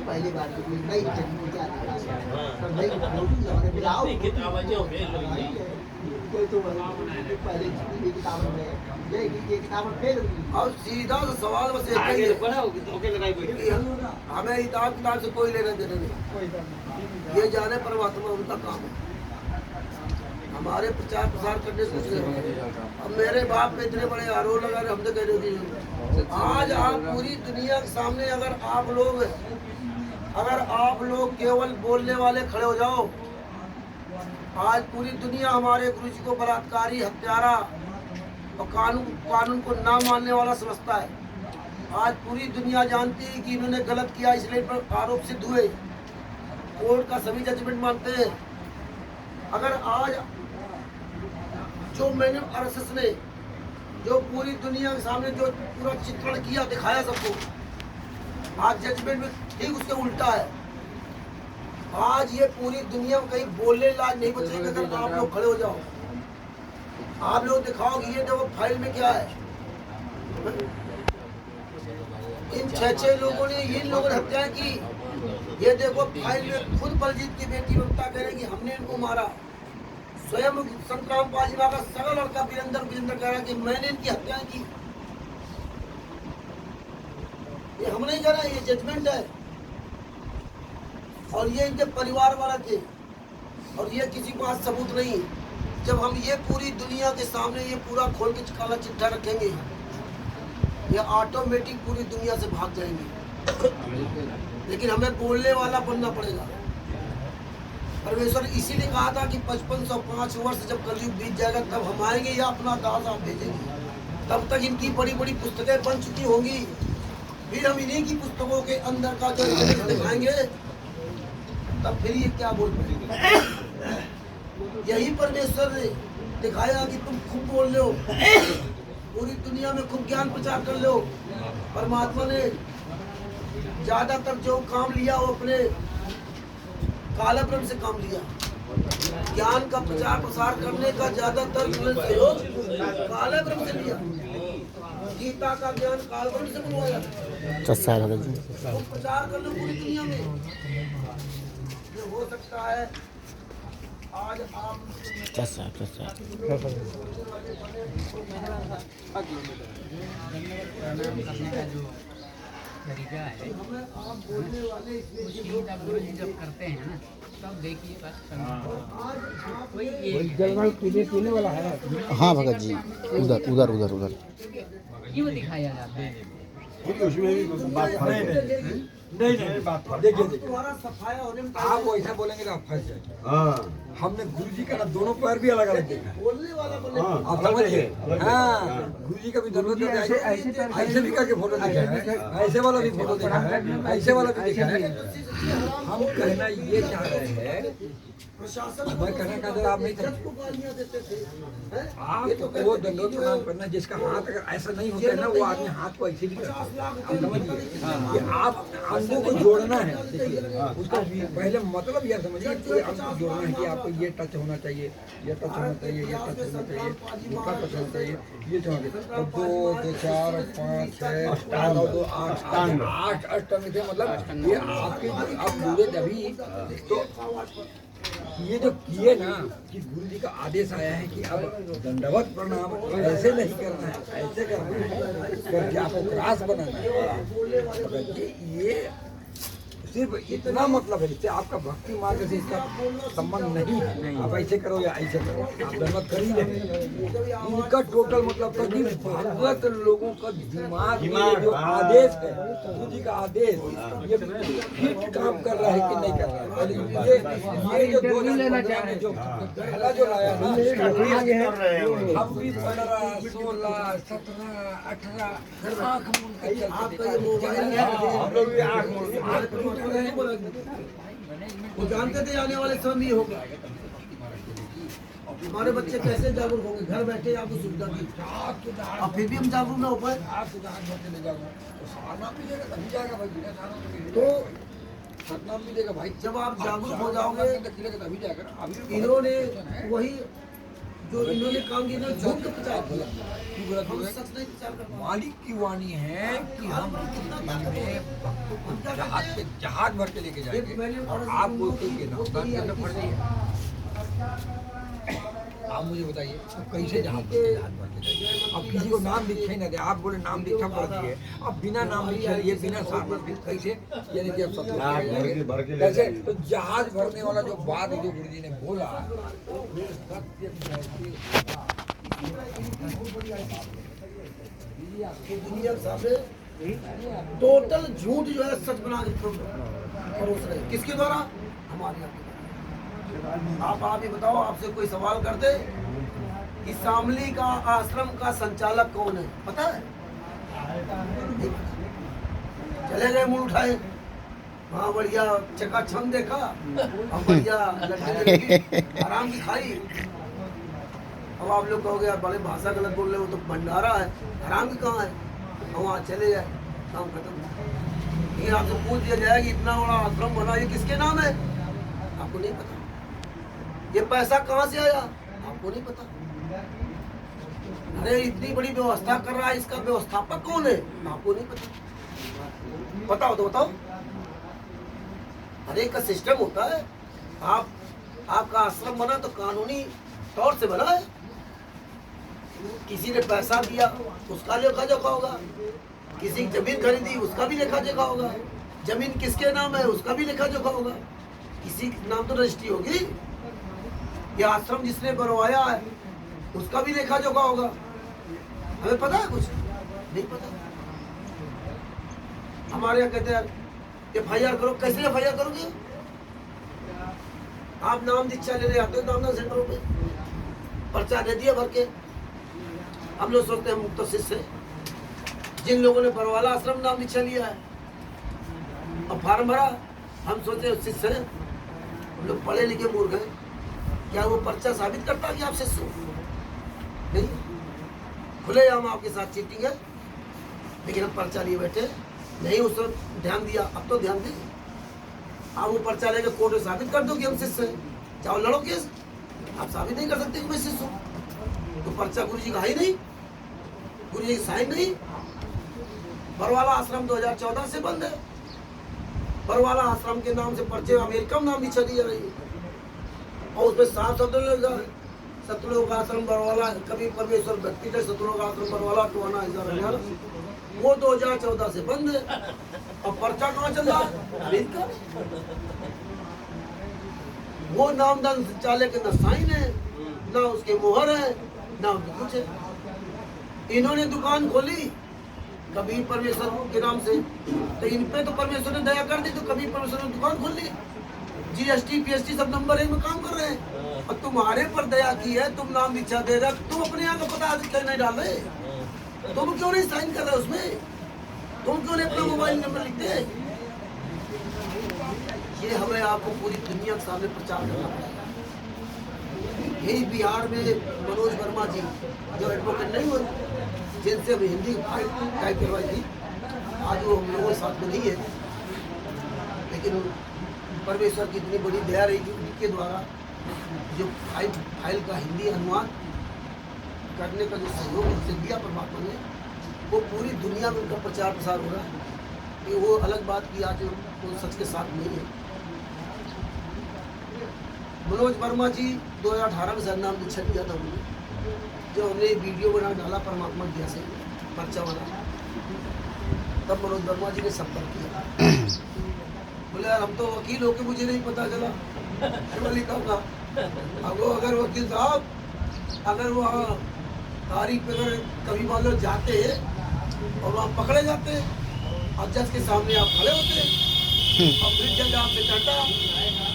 पहली बार नई और सीधा सा सवाल बस एक ही है, हमें किताब से कोई लेना देना नहीं, ये जाने परमात्मा उनका काम है, हमारे प्रचार प्रसार करने से अब मेरे बाप पे इतने बड़े आरोप लगा रहे, हमने कह रहे कि आज आप पूरी दुनिया के सामने अगर आप लोग केवल बोलने वाले खड़े हो जाओ, आज पूरी दुनिया हमारे गुरु जी को बलात्कारी, हत्यारा और कानून को ना मानने वाला समझता है। आज पूरी दुनिया जानती है कि इन्होंने गलत किया, इसलिए पर आरोप सिद्ध हुए, कोर्ट का सभी जजमेंट मानते हैं। अगर आज जो मैंने आरएसएस ने जो पूरी दुनिया के सामने जो पूरा चित्रण किया, दिखाया सबको, आज जजमेंट में ठीक उसके उल्टा है। आज ये पूरी दुनिया में कहीं बोलने लायक नहीं बचेगा अगर आप लोग खड़े हो जाओ, आप लोग दिखाओ कि ये देखो फाइल में क्या है। इन 6 लोगों ने, इन लोगों ने हत्या की, ये देखो फाइल में खुद बलजीत की बेटी ममता कह रही कि हमने इनको मारा। स्वयं संतराम पाजीवा का सगा लड़का वीरेंद्र कह रहा कि मैंने इनकी हत्या की। ये हम नहीं कह रहे, ये जजमेंट है। और ये इनके परिवार वाला थे, और ये किसी के पास सबूत नहीं। जब हम ये पूरी दुनिया के सामने ये पूरा खोल के काला चिट्ठा रखेंगे, ये ऑटोमेटिक पूरी दुनिया से भाग जाएंगे। लेकिन हमें बोलने वाला बनना पड़ेगा। परमेश्वर इसीलिए कहा था कि 5505 वर्ष जब कलयुग बीत जाएगा तब हम आएंगे या अपना दास आप भेजेंगे। तब तक इनकी बड़ी बड़ी पुस्तकें बन चुकी होंगी, फिर हम इन्हीं की पुस्तकों के अंदर का जो दिखाएंगे, तब फिर ये क्या बोल पाएंगे। यही परमेश्वर ने दिखाया कि तुम खूब बोल लो, पूरी दुनिया में खूब ज्ञान प्रचार कर लो। परमात्मा ने ज्यादातर जो काम लिया वो अपने काला ब्रह्म से काम लिया। ज्ञान का प्रचार प्रसार करने का ज्यादातर सहयोग काला ब्रह्म से लिया। गीता का ज्ञान काल ब्रह्म से बनवाया। तो प्रचार कर लो पूरी दुनिया में। ये हो सकता है आज आप तरीका है, गुरु जी जब करते हैं ना, तब देखिए बस पीने वाला है। हाँ भगत जी, उधर उधर उधर उधर क्यों दिखाया जाता है? उसमें भी बात नहीं बात देखिए आप वैसा बोलेंगे तो आप फंस जाएंगे। हाँ, हमने गुरु जी का ना दोनों पैर भी अलग अलग देखा है, आप समझिए। हाँ, गुरु जी का भी दोनों ऐसे भी करके फोटो देखा है, ऐसे वाला भी फोटो देखा है, ऐसे वाला भी देखा है। हम कहना ये चाह रहे हैं, मैं कहना का आप नहीं थे, आप वो दंडोत प्रणाम करना जिसका हाथ अगर ऐसा नहीं होता है ना, वो आदमी हाथ को ऐसे भी करता है। समझिए कि आप अंगों को जोड़ना है। देखिए उसका पहले मतलब यह समझिए कि अंग को जोड़ना है कि आपको ये टच होना चाहिए, ये टच होना चाहिए, ये टच होना चाहिए, ये टच होना चाहिए, ये चाहिए। और 2 2 4 5 6 8 2 8 अष्टांग थे। मतलब ये आपके आप जुड़े जभी तो ये जो किए ना कि गुरु जी का आदेश आया है कि अब दंडवत प्रणाम ऐसे नहीं करना है, ऐसे करना है, करके आपको क्रास बनाना है। ये सिर्फ इतना मतलब है, इससे आपका भक्ति मार्ग से इसका संबंध नहीं है। आप ऐसे करो या ऐसे करो, आप दंडवत कर ही नहीं। इनका टोटल मतलब था कि भागवत लोगों का दिमाग जो आदेश है, गुरु जी का आदेश, ये फिट काम कर रहा है कि नहीं कर रहा है। ये जो 2015 जो पहला जो लाया ना, हम भी 15 16 17 18 आँख मूंद कर वो जानते थे आने वाले समय में होगा। हमारे बच्चे कैसे जागरूक होंगे? घर बैठे आपको सुविधा दी, और फिर भी हम जागरूक ना हो पाए। तो सतनाम भी देगा भाई, जब आप जागरूक हो जाओगे। इन्होंने वही जो इन्होंने काम किया ना झूठ का प्रचार किया। क्यों गलत हो हम गए? सच नहीं प्रचार कर पाए। मालिक की वाणी है कि हम जहाज भर के लेके जाएंगे और आप बोलते हैं कि ना बात करना पड़ रही है। आप मुझे बताइए तो कैसे जहाज भर के जाइए? अब किसी को नाम दीक्षा ही ना दे, आप बोले नाम दीक्षा पड़ रही है, अब बिना नाम दीक्षा लिए बिना सार्वजनिक कैसे, यानी कि अब सब कैसे? तो जहाज भरने वाला जो बात जो गुरु जी ने बोला दुनिया के सामने टोटल झूठ जो है सच बना के परोस रहे। किसके द्वारा? हमारे आपके द्वारा। आप ये बताओ, आपसे कोई सवाल करते कि शामली का आश्रम का संचालक कौन है, पता है? चले गए मुंह उठाए, वहाँ बढ़िया चकाचौंध देखा और बढ़िया लड़की आराम की खाई। अब आप लोग कहोगे यार बड़े भाषा गलत बोल रहे हो, तो भंडारा है, हराम की कहाँ है? वहाँ चले जाए, काम खत्म। ये आपसे पूछ दिया जाए कि इतना बड़ा आश्रम बना, ये किसके नाम है? आपको नहीं पता। ये पैसा कहाँ से आया? आपको नहीं पता। अरे इतनी बड़ी व्यवस्था कर रहा है, इसका व्यवस्थापक कौन है? आपको नहीं पता। बताओ तो बताओ। अरे का सिस्टम होता है। आपका आश्रम बना तो कानूनी तौर से बना है। किसी ने पैसा दिया उसका लेखा जोखा होगा, किसी की जमीन खरीदी उसका भी लेखा जोखा होगा, जमीन किसके नाम है उसका भी लेखा जोखा होगा, किसी के नाम तो रजिस्ट्री होगी। ये आश्रम जिसने बनवाया है उसका भी लेखा जोखा होगा। हमें पता है? कुछ नहीं पता। हमारे यहाँ कहते हैं FIR करो। कैसे FIR करोगे? आप नाम दीक्षा लेने आते हो नामदान सेंटरों पे, पर्चा दे दिया भर के। हम लोग सोचते हैं मुक्त शिष्य हैं। जिन लोगों ने बरवाला आश्रम नाम दीक्षा लिया है और फार्म भरा, हम सोचते हैं शिष्य हैं। हम लोग पढ़े लिखे मूर्ख हैं। क्या वो पर्चा साबित करता है कि आप शिष्य हो? नहीं। खुले हम आपके साथ चीटिंग है, लेकिन हम पर्चा लिए बैठे नहीं। उस वक्त ध्यान दिया, अब तो ध्यान दें। आप वो पर्चा लेकर कोर्ट में साबित कर दो कि हम शिष्य हैं, चाहे लड़ो केस। आप साबित नहीं कर सकते कि मैं शिष्य हूँ, तो पर्चा गुरु जी का है नहीं, गुरु जी की साइन नहीं। बरवाला आश्रम 2014 से बंद है। बरवाला आश्रम के नाम से पर्चे अमेरिका में नाम दीक्षा दी जा रही है और उसमें साफ शब्द लगा है सतलोक आश्रम बरवाला, कभी परमेश्वर भक्ति है, सतलोक आश्रम बरवाला टोना इधर। वो 2014 से बंद है और पर्चा कहाँ चल रहा है? अमेरिका। वो नामदान संचालक के न साइन है, ना उसके मोहर है, ना उनके कुछ है। इन्होंने दुकान खोली कभी परमेश्वर के नाम से, तो इन पे तो परमेश्वर ने दया कर दी, तो कभी परमेश्वर ने दुकान खोल ली। GST PST सब नंबर 1 में काम कर रहे हैं और तुम्हारे पर दया की है, तुम नाम दीक्षा दे रहे, तुम अपने यहाँ का पता क्यों नहीं डाल रहे? तुम क्यों नहीं साइन कर रहे उसमें? तुम क्यों नहीं अपना मोबाइल नंबर लिखते हैं? ये हमें आपको पूरी दुनिया के सामने प्रचार करना पड़ेगा। यही बिहार में मनोज वर्मा जी जो एडवोकेट नहीं हुए, जिनसे हम हिंदी टाइप करवाई थी, आज वो हम लोगों के साथ में नहीं है, लेकिन परमेश्वर की इतनी बड़ी दया रही कि उनके द्वारा जो फाइल का हिंदी अनुवाद करने का जो सहयोग उनसे दिया परमात्मा ने, वो पूरी दुनिया में उनका प्रचार प्रसार हो रहा है। कि वो अलग बात की आज वो सच के साथ नहीं है। मनोज वर्मा जी 2018 में नाम दीक्षा दिया था उन्होंने, जो हमने वीडियो बना डाला परमात्मा दिया से पर्चा वाला, तब मनोज वर्मा जी ने संपर्क किया। बोले यार हम तो वकील होके मुझे नहीं पता चला लिखा था। अब वो अगर वकील साहब अगर वहाँ तारीख पे अगर कभी मान लो जाते हैं और वहाँ पकड़े जाते हैं और जज के सामने आप खड़े होते हैं और फिर जज आपसे कहता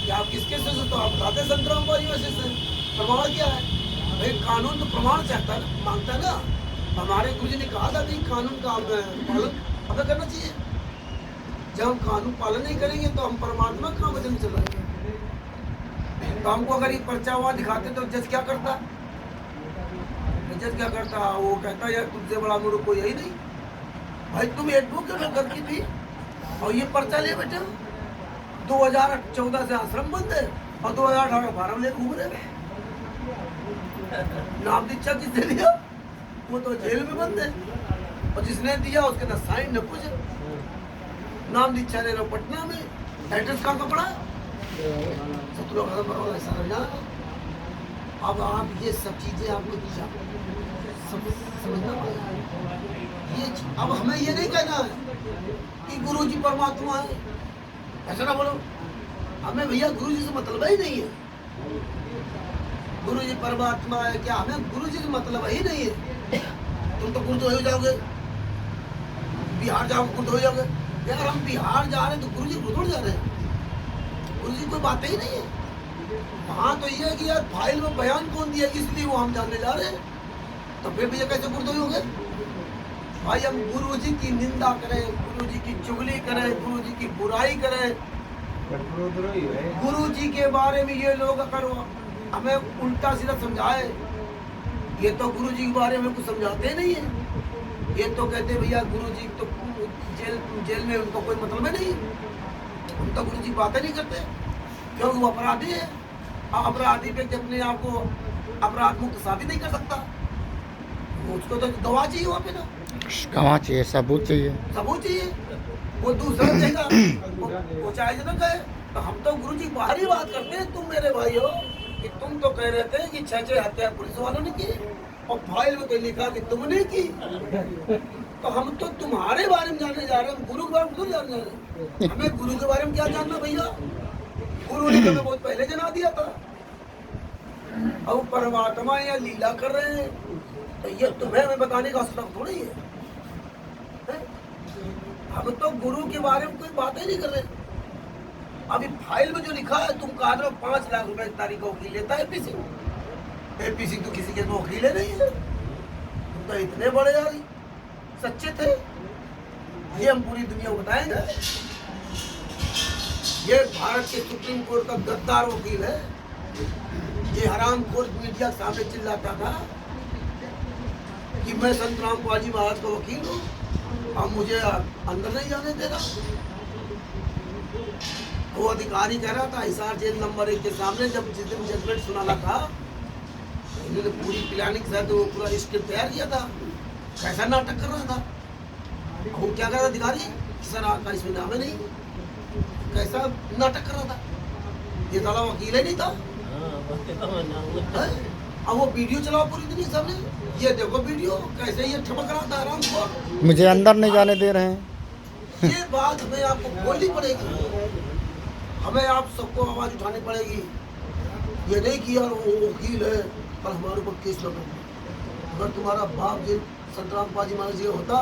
कि आप किसके से, तो आप बताते संतराम बाई वैसे से प्रमाण क्या है? भाई कानून तो प्रमाण चाहता है, मांगता है ना। हमारे गुरु जी ने कहा था कि कानून का पालन हमें करना चाहिए। जब हम कानून पालन नहीं करेंगे तो हम परमात्मा कहाँ वचन चलाएंगे? तो हमको अगर ये पर्चा हुआ दिखाते तो जज क्या करता? जज क्या करता? वो कहता यार तुमसे बड़ा मूर्ख कोई यही नहीं। भाई तुम एडवोकेट करके थी और ये पर्चा ले बैठे हो। 2014 से आश्रम बंद है और 2018 फार्म ले घूम रहे। नाम दीक्षा किसने दिया? वो तो जेल में बंद है, और जिसने दिया उसके ना साइन न कुछ। नाम दीक्षा ले लो पटना में, एड्रेस कहाँ का पड़ा? सत्रह खत्म करो ऐसा रहना। अब आप ये सब चीजें आपको समझना पड़ेगा। ये अब हमें ये नहीं कहना है कि गुरु जी परमात्मा है, ऐसा ना बोलो। हमें भैया गुरु जी से मतलब ही नहीं है। गुरु जी परमात्मा है क्या? हमें गुरु जी से मतलब ही नहीं है। तुम तो गुरु हो जाओगे, बिहार जाओगे गुरु हो जाओगे। यार हम बिहार जा रहे हैं तो गुरु जी गुरु जा रहे हैं, गुरु जी कोई बात ही नहीं है। वहाँ तो ये है कि यार फाइल में बयान कौन दिया इसलिए वो हम जानने जा रहे हैं, तो फिर भैया कैसे गुरु हो गए? भाई हम गुरु जी की निंदा करें, गुरु जी की चुगली करें, गुरु जी की बुराई करें, गुरु जी के बारे में ये लोग अगर हमें उल्टा सीधा समझाए, ये तो गुरु जी के बारे में कुछ समझाते नहीं है। ये तो कहते भैया गुरु जी तो जेल में उनको कोई मतलब ही नहीं, हम तो गुरु जी बातें नहीं करते क्योंकि वो अपराधी है। अपराधी पे अपने आप को अपराध मुक्त साबित नहीं कर सकता, उसको तो गवाह चाहिए वहाँ पे ना, गवाह चाहिए, सबूत चाहिए, सबूत चाहिए। वो दूसरा देगा, वो चाहे जो ना कहे। तो हम तो गुरु जी बाहर ही बात करते हैं। तुम मेरे भाई हो कि तुम तो कह रहे थे कि 6 हत्या पुलिस वालों ने की, और फाइल में तो लिखा कि तुमने की। तो हम तो तुम्हारे बारे में जानने जा रहे हैं, गुरु के बारे में थोड़ी जानने जा रहे हैं। हमें गुरु के बारे में क्या जानना भैया? गुरु ने हमें बहुत पहले जना दिया था। अब परमात्मा या लीला कर रहे हैं, तो ये तुम्हें हमें बताने का असर थोड़ी है। हम तो गुरु के बारे में कोई बात ही नहीं कर रहे। अभी फाइल में जो लिखा है, तुम कहा 5 लाख रुपए की तारीख का वकील लेता है एपीसी। एपीसी तो किसी के तो वकील है नहीं है। तुम तो इतने बड़े यार सच्चे थे, ये हम पूरी दुनिया को बताएंगे। ये भारत के सुप्रीम कोर्ट का गद्दार वकील है, ये हरामखोर मीडिया के सामने चिल्लाता था कि मैं संत रामपाल जी महाराज का वकील हूँ, अब मुझे अंदर नहीं जाने दे रहा। वो अधिकारी कह रहा था हिसार जेल नंबर 1 के सामने, जब जिस दिन जजमेंट सुनाना था, इन्होंने पूरी प्लानिंग से तो पूरा स्क्रिप्ट तैयार किया था, कैसा नाटक कर रहा था। वो क्या कर रहा था अधिकारी? सर आपका इसमें नाम है नहीं, कैसा नाटक कर रहा था। ये साला वकील ही नहीं था। अब वो वीडियो चलाओ पूरी दुनिया के सामने, ये देखो वीडियो कैसे ये ठमक रहा था आराम को, मुझे अंदर नहीं जाने दे रहे हैं। ये बात हमें आपको बोलनी पड़ेगी, हमें आप सबको आवाज उठानी पड़ेगी। ये नहीं कि यार वो वकील है कल हमारे ऊपर केस लगा। अगर तुम्हारा बाप जी संत रामपाल जी महाराज जी होता,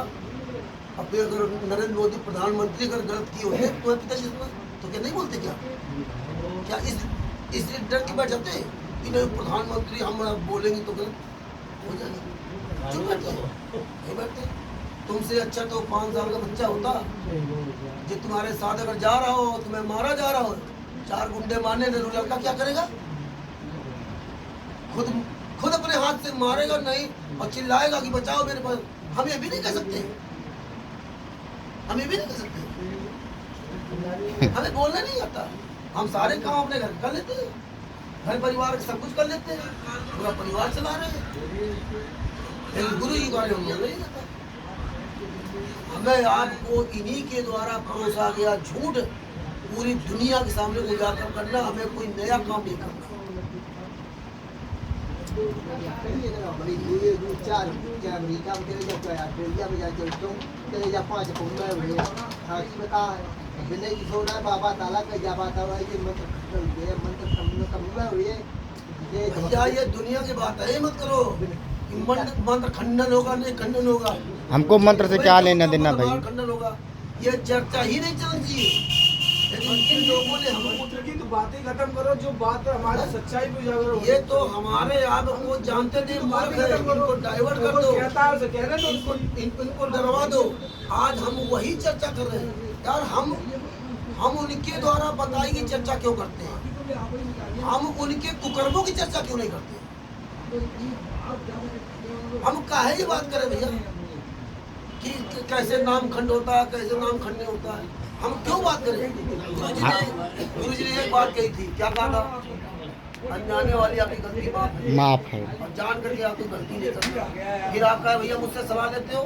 और फिर अगर नरेंद्र मोदी प्रधानमंत्री अगर गलत की होते तो पिताजी तो क्या नहीं बोलते? क्या इस डर की बैठ जाते कि नहीं प्रधानमंत्री हम बोलेंगे तो गलत हो जाएगा, चुप बैठते नहीं बैठते। तुमसे अच्छा तो 5 साल का बच्चा होता जो तुम्हारे साथ अगर जा रहा हो, तुम्हें मारा जा रहा हो, 4 गुंडे मारने दे, लड़का क्या करेगा? खुद अपने हाथ से मारेगा नहीं और चिल्लाएगा कि बचाओ मेरे पास। हम ये भी नहीं कर सकते, हम ये भी नहीं कर सकते। हमें बोलना नहीं आता, हम सारे काम अपने घर कर लेते हैं, घर परिवार सब कुछ कर लेते हैं, पूरा परिवार चला रहे हैं, लेकिन गुरु जी के बारे में बोलना नहीं आता। हमें आपको इन्हीं के द्वारा परोसा गया झूठ पूरी दुनिया के सामने उजागर करना, हमें कोई नया काम नहीं करना। अमेरिका में चले जाओ, ऑस्ट्रेलिया में जाके चले जा 5 घूमना है हाथी में कहा विनय की छोड़ा है बाबा ताला का जा बात है कि मंत्र भैया ये दुनिया की बात है, मत करो। मंत्र खंडन होगा नहीं खंडन होगा, हमको मंत्र से क्या लेना देना भाई? खंडन होगा, ये चर्चा ही नहीं चलनी चाहिए। लेकिन इन लोगों ने हमको की तो बातें खत्म करो, जो बात हमारी सच्चाई पे उजागर हो। ये तो हमारे आप को जानते नहीं मूर्ख है, इनको डाइवर्ट कर दो, इनको डरवा दो। आज हम वही चर्चा कर रहे हैं यार, हम उनके द्वारा बताई की चर्चा क्यों करते हैं? हम उनके कुकर्मों की चर्चा क्यों नहीं करते? हम काहे ये बात करें भैया कि कैसे नाम खंड होता है, कैसे नाम खंड नहीं होता है? हम क्यों बात करें? गुरु जी ने एक बात कही थी, क्या कहा था? अनजाने वाली आपकी गलती माफ है माफ है। और जान करके आप कोई गलती नहीं करते। फिर आप कहे भैया मुझसे सलाह लेते हो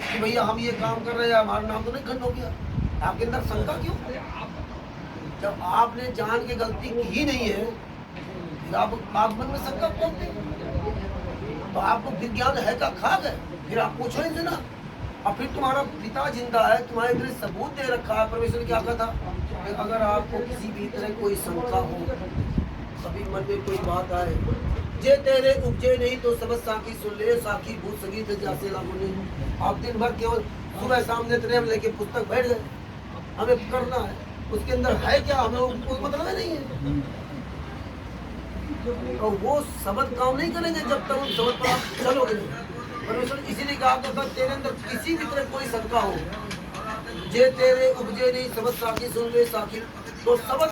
कि भैया हम ये काम कर रहे हैं, हमारा नाम तो नहीं खंड हो गया? आपके अंदर शंका क्यों? जब आपने जान के गलती की ही नहीं है फिर आप मन में शंका क्यों? तो आपको विज्ञान है का खा गए, फिर आप पूछो ही ना। और फिर तुम्हारा पिता जिंदा है, तुम्हारे लिए सबूत दे रखा है। परमेश्वर ने क्या कहा था कि अगर आपको किसी भी तरह कोई शंका हो, कभी मन में कोई बात आए, जे तेरे उपजे नहीं तो सबक साखी सुन ले, साखी भूत संगीत जैसे लागू नहीं। आप दिन भर केवल सुबह सामने तेरे लेके पुस्तक बैठ गए, हमें करना है, उसके अंदर है क्या हमें कोई मतलब नहीं है। और वो सबक काम नहीं करेंगे जब तक उन सबक पर आप चलोगे नहीं। परमेश्वर इसीलिए कहा था तेरे अंदर किसी भी तरह कोई शंका हो, जे तेरे उपजे नहीं सबक साखी सुन ले, साखी तो सबक